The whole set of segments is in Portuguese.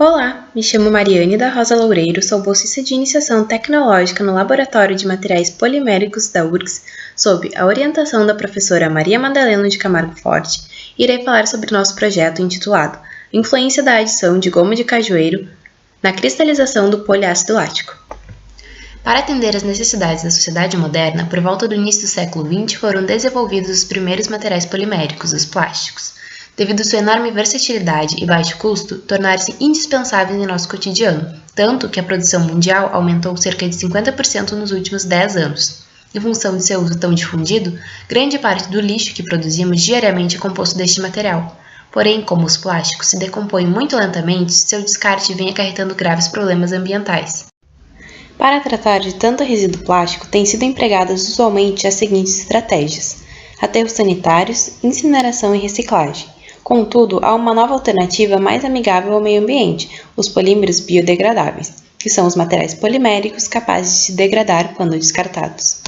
Olá, me chamo Mariane da Rosa Loureiro, sou bolsista de iniciação tecnológica no Laboratório de Materiais Poliméricos da URGS, sob a orientação da professora Maria Madalena de Camargo Forte, e irei falar sobre nosso projeto intitulado Influência da adição de goma de cajueiro na cristalização do poliácido lático. Para atender às necessidades da sociedade moderna, por volta do início do século XX foram desenvolvidos os primeiros materiais poliméricos, os plásticos. Devido à sua enorme versatilidade e baixo custo, tornaram-se indispensáveis em nosso cotidiano, tanto que a produção mundial aumentou cerca de 50% nos últimos 10 anos. Em função de seu uso tão difundido, grande parte do lixo que produzimos diariamente é composto deste material. Porém, como os plásticos se decompõem muito lentamente, seu descarte vem acarretando graves problemas ambientais. Para tratar de tanto resíduo plástico, têm sido empregadas usualmente as seguintes estratégias: aterros sanitários, incineração e reciclagem. Contudo, há uma nova alternativa mais amigável ao meio ambiente, os polímeros biodegradáveis, que são os materiais poliméricos capazes de se degradar quando descartados.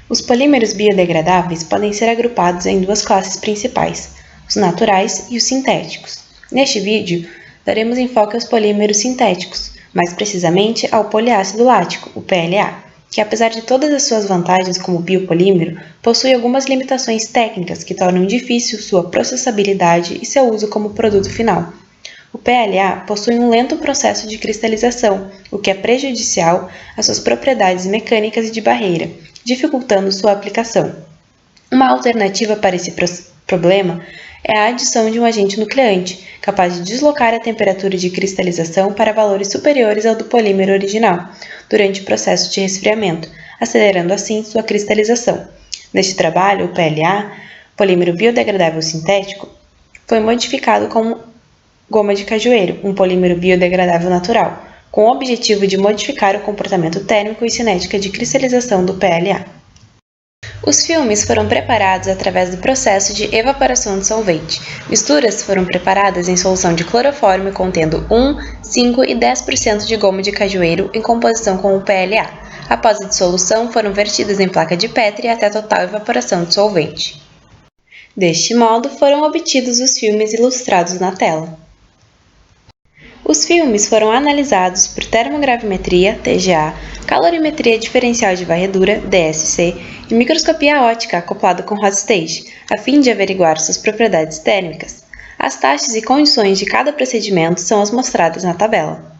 Os polímeros biodegradáveis podem ser agrupados em duas classes principais, os naturais e os sintéticos. Neste vídeo, daremos enfoque aos polímeros sintéticos, mais precisamente ao poliácido lático, o PLA, que apesar de todas as suas vantagens como biopolímero, possui algumas limitações técnicas que tornam difícil sua processabilidade e seu uso como produto final. O PLA possui um lento processo de cristalização, o que é prejudicial às suas propriedades mecânicas e de barreira, dificultando sua aplicação. Uma alternativa para esse problema é a adição de um agente nucleante, capaz de deslocar a temperatura de cristalização para valores superiores ao do polímero original, durante o processo de resfriamento, acelerando assim sua cristalização. Neste trabalho, o PLA, polímero biodegradável sintético, foi modificado com goma de cajueiro, um polímero biodegradável natural, com o objetivo de modificar o comportamento térmico e cinética de cristalização do PLA. Os filmes foram preparados através do processo de evaporação de solvente. Misturas foram preparadas em solução de clorofórmio contendo 1, 5 e 10% de goma de cajueiro em composição com o PLA. Após a dissolução, foram vertidas em placa de Petri até a total evaporação de solvente. Deste modo, foram obtidos os filmes ilustrados na tela. Os filmes foram analisados por termogravimetria, TGA, calorimetria diferencial de varredura, DSC, e microscopia óptica acoplada com hot stage, a fim de averiguar suas propriedades térmicas. As taxas e condições de cada procedimento são as mostradas na tabela.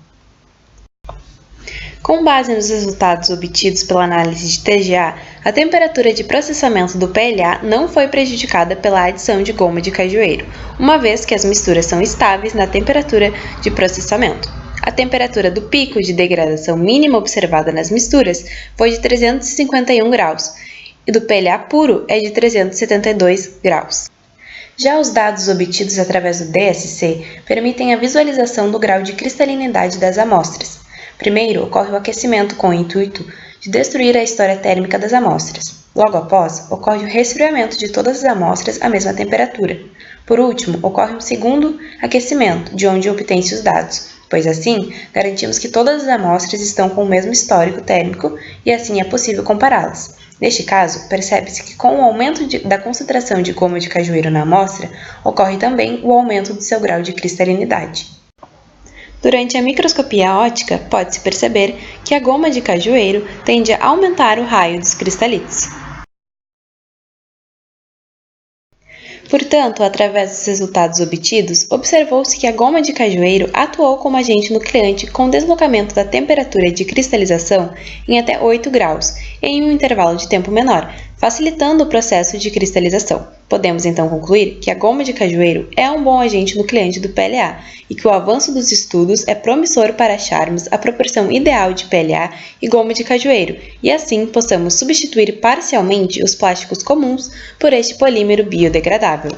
Com base nos resultados obtidos pela análise de TGA, a temperatura de processamento do PLA não foi prejudicada pela adição de goma de cajueiro, uma vez que as misturas são estáveis na temperatura de processamento. A temperatura do pico de degradação mínima observada nas misturas foi de 351 graus, e do PLA puro é de 372 graus. Já os dados obtidos através do DSC permitem a visualização do grau de cristalinidade das amostras. Primeiro, ocorre o aquecimento com o intuito de destruir a história térmica das amostras. Logo após, ocorre o resfriamento de todas as amostras à mesma temperatura. Por último, ocorre um segundo aquecimento, de onde obtém-se os dados, pois assim, garantimos que todas as amostras estão com o mesmo histórico térmico e assim é possível compará-las. Neste caso, percebe-se que com o aumento da concentração de goma de cajueiro na amostra, ocorre também o aumento do seu grau de cristalinidade. Durante a microscopia óptica, pode-se perceber que a goma de cajueiro tende a aumentar o raio dos cristalitos. Portanto, através dos resultados obtidos, observou-se que a goma de cajueiro atuou como agente nucleante com deslocamento da temperatura de cristalização em até 8 graus, em um intervalo de tempo menor, facilitando o processo de cristalização. Podemos então concluir que a goma de cajueiro é um bom agente nucleante do PLA e que o avanço dos estudos é promissor para acharmos a proporção ideal de PLA e goma de cajueiro e assim possamos substituir parcialmente os plásticos comuns por este polímero biodegradável.